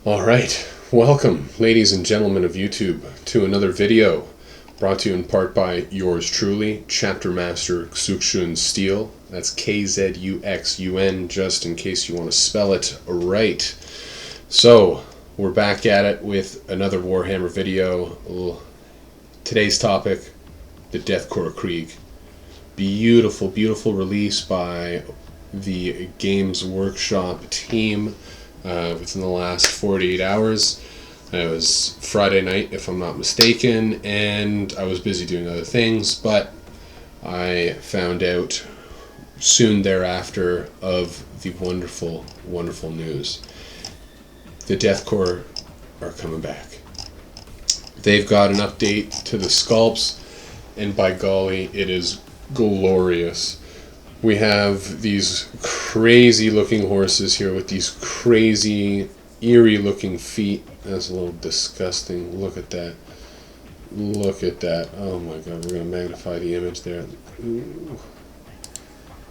Alright, welcome ladies and gentlemen of YouTube to another video brought to you in part by yours truly, Chapter Master Xuxun Steel. That's K-Z-U-X-U-N, just in case you want to spell it right. So, we're back at it with another Warhammer video. Today's topic, the Deathcore Krieg. Beautiful, beautiful release by the Games Workshop team. Within the last 48 hours. It was Friday night, if I'm not mistaken, and I was busy doing other things, but I found out soon thereafter of the wonderful, wonderful news. The Deathcore are coming back. They've got an update to the sculpts, and by golly, it is glorious. We have these crazy looking horses here with these crazy, eerie looking feet. That's a little disgusting. Look at that. Look at that. Oh my god, we're going to magnify the image there. Ooh.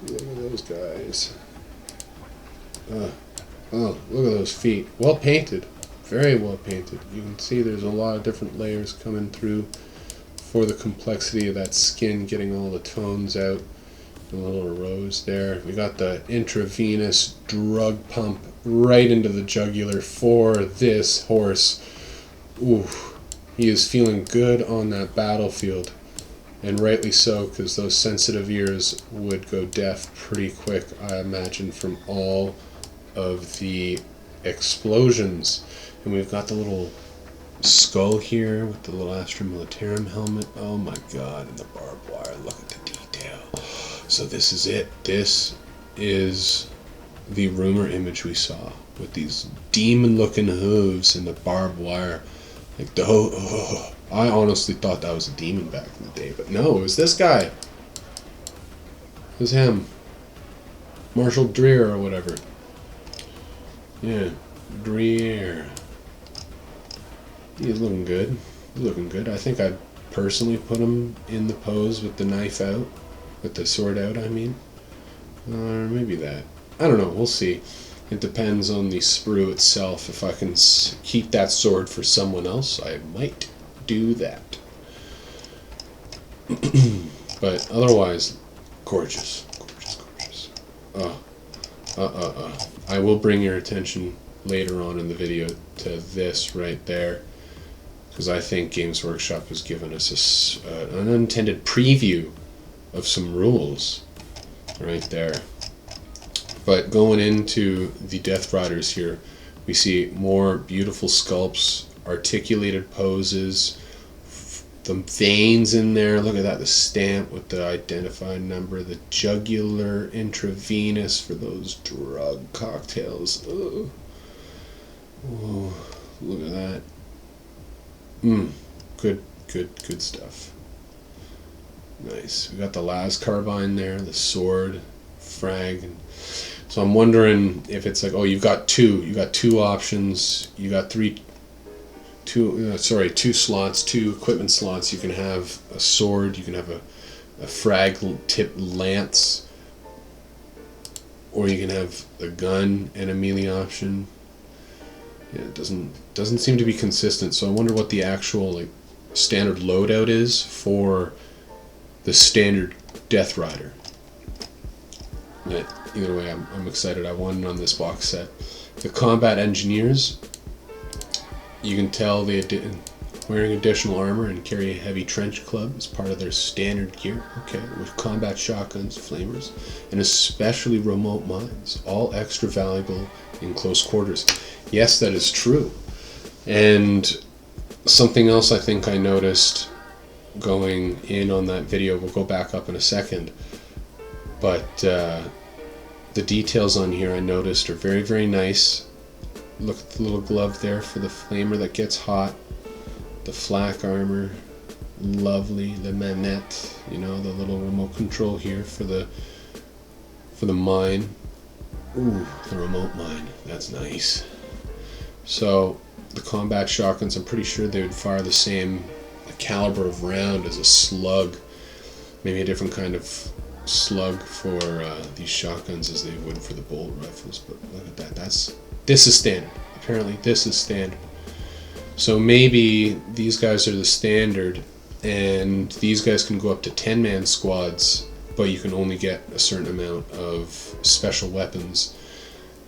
Look at those guys. Oh, look at those feet. Well painted. Very well painted. You can see there's a lot of different layers coming through for the complexity of that skin, getting all the tones out. A little rose there. We got the intravenous drug pump right into the jugular for this horse. Ooh, he is feeling good on that battlefield, and rightly so, because those sensitive ears would go deaf pretty quick, I imagine, from all of the explosions. And we've got the little skull here with the little Astra Militarum helmet. Oh my god, and the barbed wire. Look at the detail. So this is it. This is the rumor image we saw with these demon-looking hooves and the barbed wire. Like I honestly thought that was a demon back in the day, but no, it was this guy. It was him, Marshall Dreer or whatever. Yeah, Dreer. He's looking good. He's looking good. I think I'd personally put him in the pose with the knife out. With the sword out, I mean. Or maybe that. I don't know, we'll see. It depends on the sprue itself. If I can keep that sword for someone else, I might do that. But otherwise, gorgeous. Gorgeous, gorgeous. I will bring your attention later on in the video to this right there, because I think Games Workshop has given us an unintended preview of some rules right there. But going into the Death Riders here, we see more beautiful sculpts, articulated poses, the veins in there. Look at that, the stamp with the identified number, the jugular intravenous for those drug cocktails. Oh, look at that. Good stuff. Nice. We got the las carbine there, the sword, frag. So I'm wondering if it's like, oh, you've got two options. You got two slots, two equipment slots. You can have a sword, you can have a frag tip lance, or you can have a gun and a melee option. Yeah, it doesn't seem to be consistent. So I wonder what the actual standard loadout is for the standard Death Rider. But either way, I'm excited. I want it on this box set. The combat engineers, you can tell they wearing additional armor and carry a heavy trench club as part of their standard gear. Okay, with combat shotguns, flamers, and especially remote mines, all extra valuable in close quarters. Yes, that is true. And something else I think I noticed going in on that video, we'll go back up in a second, but the details on here I noticed are very, very nice. Look at the little glove there for the flamer that gets hot, the flak armor, lovely, the manette, the little remote control here for the mine. Ooh, the remote mine, that's nice. So the combat shotguns, I'm pretty sure they would fire the same caliber of round as a slug, maybe a different kind of slug for these shotguns as they would for the bolt rifles. But look at that. This is standard. apparently this is standard. So maybe these guys are the standard, and these guys can go up to 10-man squads, but you can only get a certain amount of special weapons,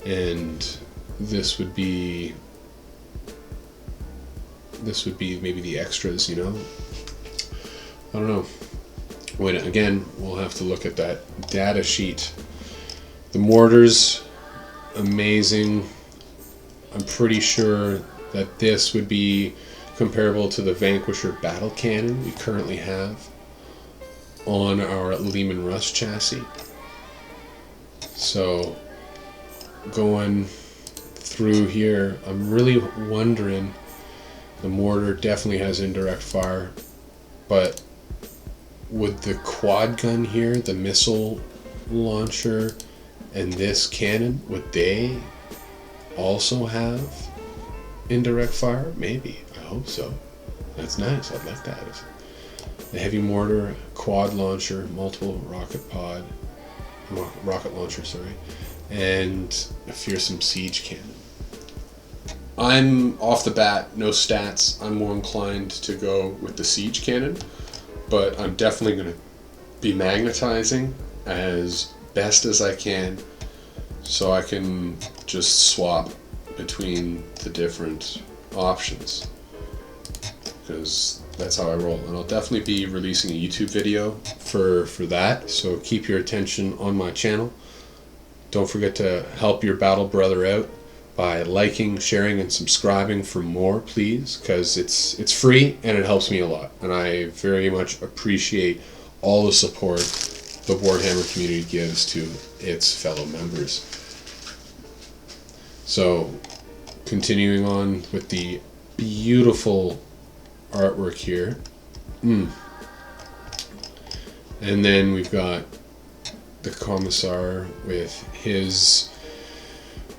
and this would be maybe the extras, you know? I don't know. Again, we'll have to look at that data sheet. The mortars, amazing. I'm pretty sure that this would be comparable to the Vanquisher battle cannon we currently have on our Lehman Russ chassis. So going through here, I'm really wondering, the mortar definitely has indirect fire, but would the quad gun here, the missile launcher, and this cannon, would they also have indirect fire? Maybe. I hope so. That's nice. I'd like that. The heavy mortar, quad launcher, multiple rocket launcher, and a fearsome siege cannon. I'm off the bat, no stats. I'm more inclined to go with the siege cannon, but I'm definitely going to be magnetizing as best as I can, so I can just swap between the different options, because that's how I roll. And I'll definitely be releasing a YouTube video for that, so keep your attention on my channel. Don't forget to help your battle brother out by liking, sharing, and subscribing for more, please, because it's free and it helps me a lot, and I very much appreciate all the support the Warhammer community gives to its fellow members. So, continuing on with the beautiful artwork here. And then we've got the Commissar with his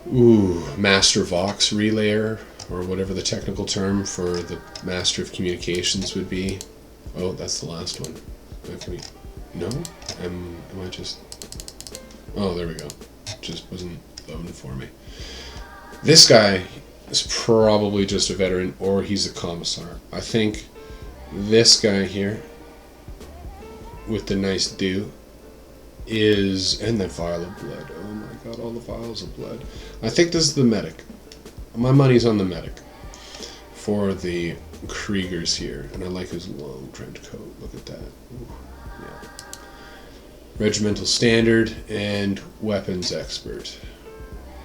Master Vox relayer, or whatever the technical term for the Master of Communications would be. Oh, that's the last one. No? Am I just... Oh, there we go. Just wasn't loading for me. This guy is probably just a veteran, or he's a Commissar. I think this guy here, with the nice dew, is... and that vial of blood. Oh my god, all the vials of blood. I think this is the medic. My money's on the medic for the Kriegers here, and I like his long trench coat. Look at that. Ooh, yeah. Regimental standard and weapons expert.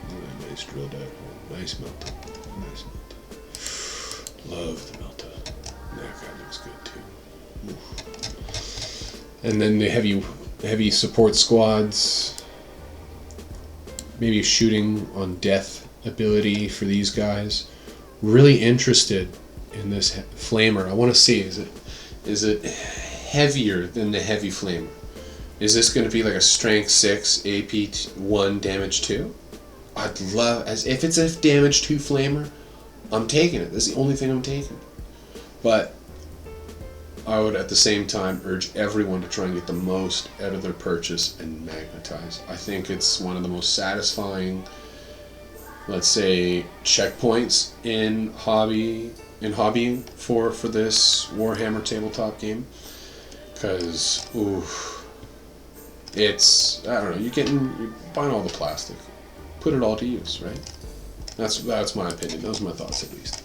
Oh, nice drilled out. Nice melta. Nice melta. Love the melta. That guy looks good too. Ooh. And then the heavy support squads. Maybe shooting on death ability for these guys. Really interested in this flamer. I want to see, is it heavier than the heavy flamer? Is this going to be like a strength 6 AP 1 damage 2? I'd love, as if it's a damage 2 flamer, I'm taking it. That's the only thing I'm taking. But I would at the same time urge everyone to try and get the most out of their purchase and magnetize. I think it's one of the most satisfying, let's say, checkpoints in hobbying for this Warhammer tabletop game, because it's, I don't know, you're buying all the plastic, put it all to use, right? That's my opinion. Those are my thoughts, at least.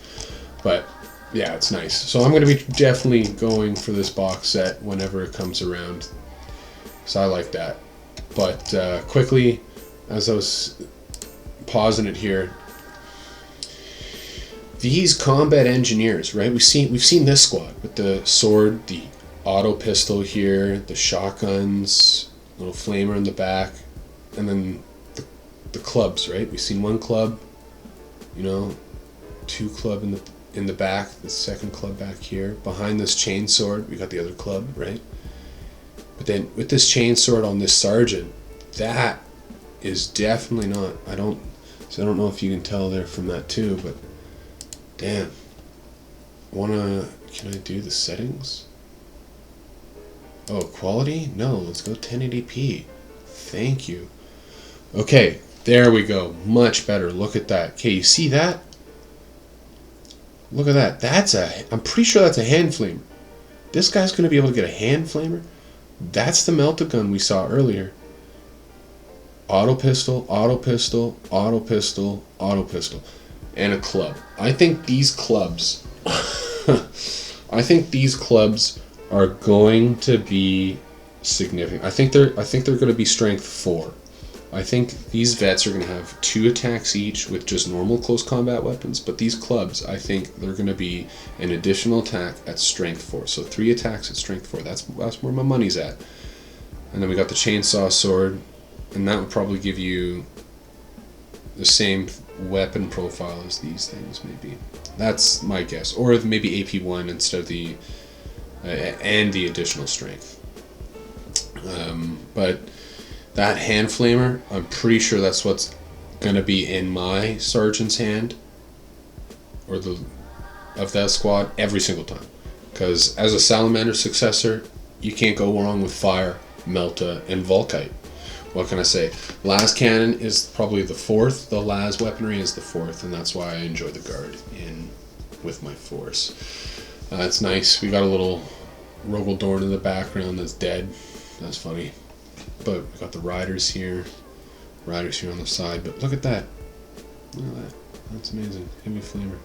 But yeah, it's nice. So I'm going to be definitely going for this box set whenever it comes around, because I like that. But quickly, as I was pausing it here, these combat engineers, right? We've seen this squad with the sword, the auto pistol here, the shotguns, little flamer in the back, and then the clubs, right? We've seen one club, two club in the back, the second club back here. Behind this chainsword, we got the other club, right? But then with this chainsword on this sergeant, that is definitely not, I don't know if you can tell there from that too, but damn. Can I do the settings? Oh, quality? No, let's go 1080p. Thank you. Okay, there we go. Much better. Look at that. Okay, you see that? Look at that. I'm pretty sure that's a hand flamer. This guy's going to be able to get a hand flamer. That's the melta gun we saw earlier. Auto pistol, auto pistol, auto pistol, auto pistol. And a club. I think these clubs are going to be significant. I think they're going to be strength 4. I think these vets are going to have 2 attacks each with just normal close combat weapons, but these clubs, I think they're going to be an additional attack at strength 4. So 3 attacks at strength 4. That's where my money's at. And then we got the chainsaw sword, and that would probably give you the same weapon profile as these things, maybe. That's my guess. Or maybe AP1 instead of the and the additional strength. But that hand flamer, I'm pretty sure that's what's going to be in my sergeant's hand, or of that squad, every single time. Because as a salamander successor, you can't go wrong with fire, melta, and volkite. What can I say? Las cannon is probably the 4th. The las weaponry is the 4th, and that's why I enjoy the guard in with my force. It's nice. We got a little Rogel Dorn in the background that's dead. That's funny. But we got the riders here on the side. But look at that. Look at that. That's amazing. Heavy flamer.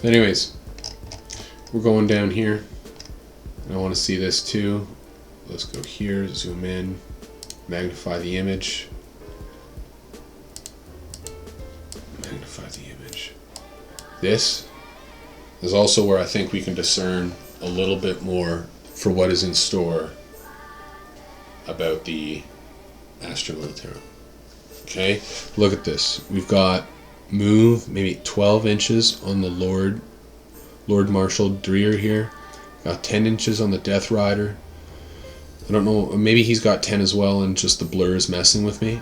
Anyways, we're going down here. I want to see this too. Let's go here, zoom in, magnify the image. Magnify the image. This is also where I think we can discern a little bit more for what is in store about the Astra Militarum. Okay, look at this. We've got move maybe 12 inches on the Lord Marshal Dreer here. Got 10 inches on the Death Rider. I don't know, maybe he's got 10 as well and just the blur is messing with me.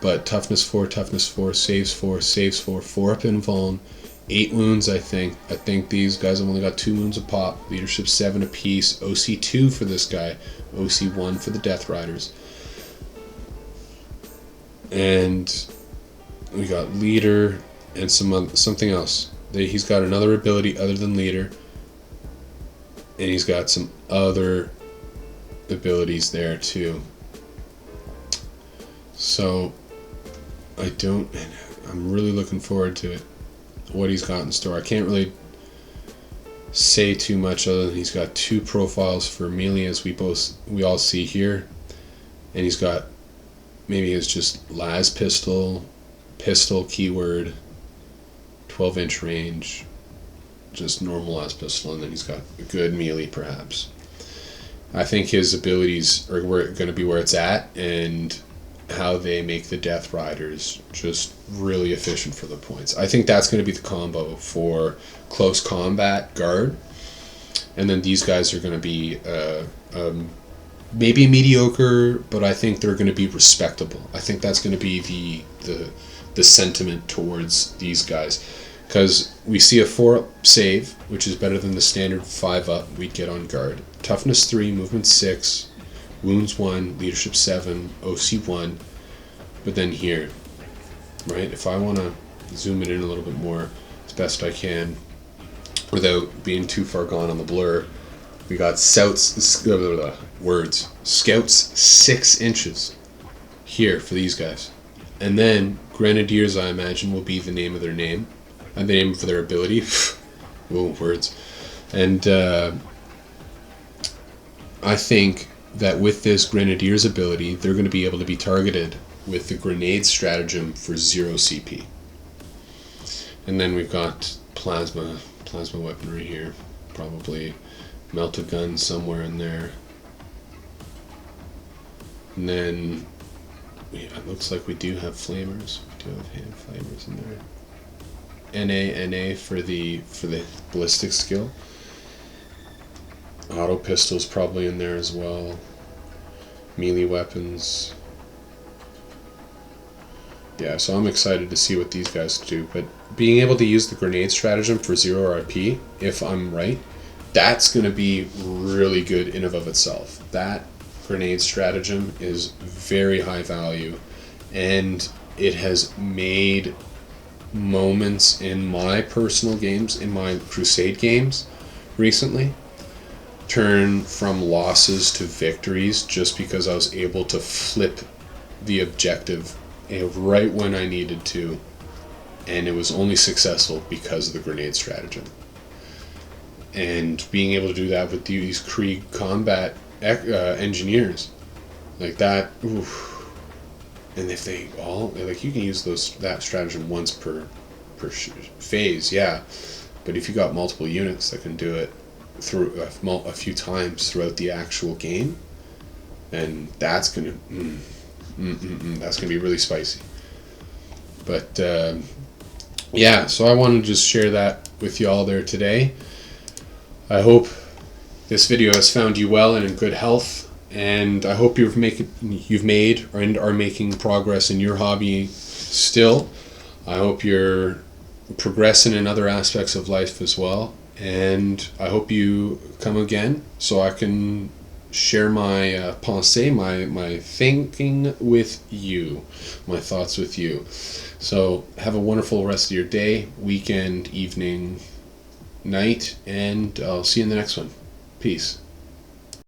But toughness 4, saves 4, 4 up in Vuln, 8 wounds I think. I think these guys have only got 2 wounds a pop. Leadership 7 apiece. OC 2 for this guy. OC 1 for the Death Riders. And we got leader and something else. He's got another ability other than leader. And he's got some other abilities there too. So I'm really looking forward to it, what he's got in store. I can't really say too much other than he's got 2 profiles for melee, as we all see here, and he's got maybe it's just las pistol keyword, 12-inch range, just normal las pistol, and then he's got a good melee perhaps. I think his abilities are going to be where it's at, and how they make the Death Riders just really efficient for the points. I think that's going to be the combo for close combat guard, and then these guys are going to be maybe mediocre, but I think they're going to be respectable. I think that's going to be the sentiment towards these guys, because we see a 4-up save, which is better than the standard 5-up we'd get on guard. Toughness 3, movement 6, wounds 1, leadership 7, OC 1. But then here, right, if I want to zoom it in a little bit more as best I can without being too far gone on the blur, we got Scouts 6 inches here for these guys. And then Grenadiers, I imagine, will be the name of their name. And the name for their ability. Whoa, words. And I think that with this Grenadier's ability, they're going to be able to be targeted with the grenade stratagem for 0 CP. And then we've got plasma weaponry here. Probably melta gun somewhere in there. And then it looks like we do have flamers. We do have hand flamers in there. NA for the ballistic skill. Auto pistols probably in there as well. Melee weapons. Yeah, so I'm excited to see what these guys do. But being able to use the grenade stratagem for 0 RP, if I'm right, that's going to be really good in and of itself. That grenade stratagem is very high value, and it has made moments in my personal games, in my crusade games recently, turn from losses to victories just because I was able to flip the objective right when I needed to, and it was only successful because of the grenade stratagem. And being able to do that with these Krieg combat engineers like that, oof. And if they all, like, you can use that stratagem once per phase, yeah, but if you got multiple units that can do it through a few times throughout the actual game, then that's gonna that's gonna be really spicy. But yeah, so I wanted to just share that with y'all there today. I hope this video has found you well and in good health, and I hope you've made and are making progress in your hobby still. I hope you're progressing in other aspects of life as well, and I hope you come again so I can share my pensée, my thinking with you, my thoughts with you. So have a wonderful rest of your day, weekend, evening, night, and I'll see you in the next one. Peace.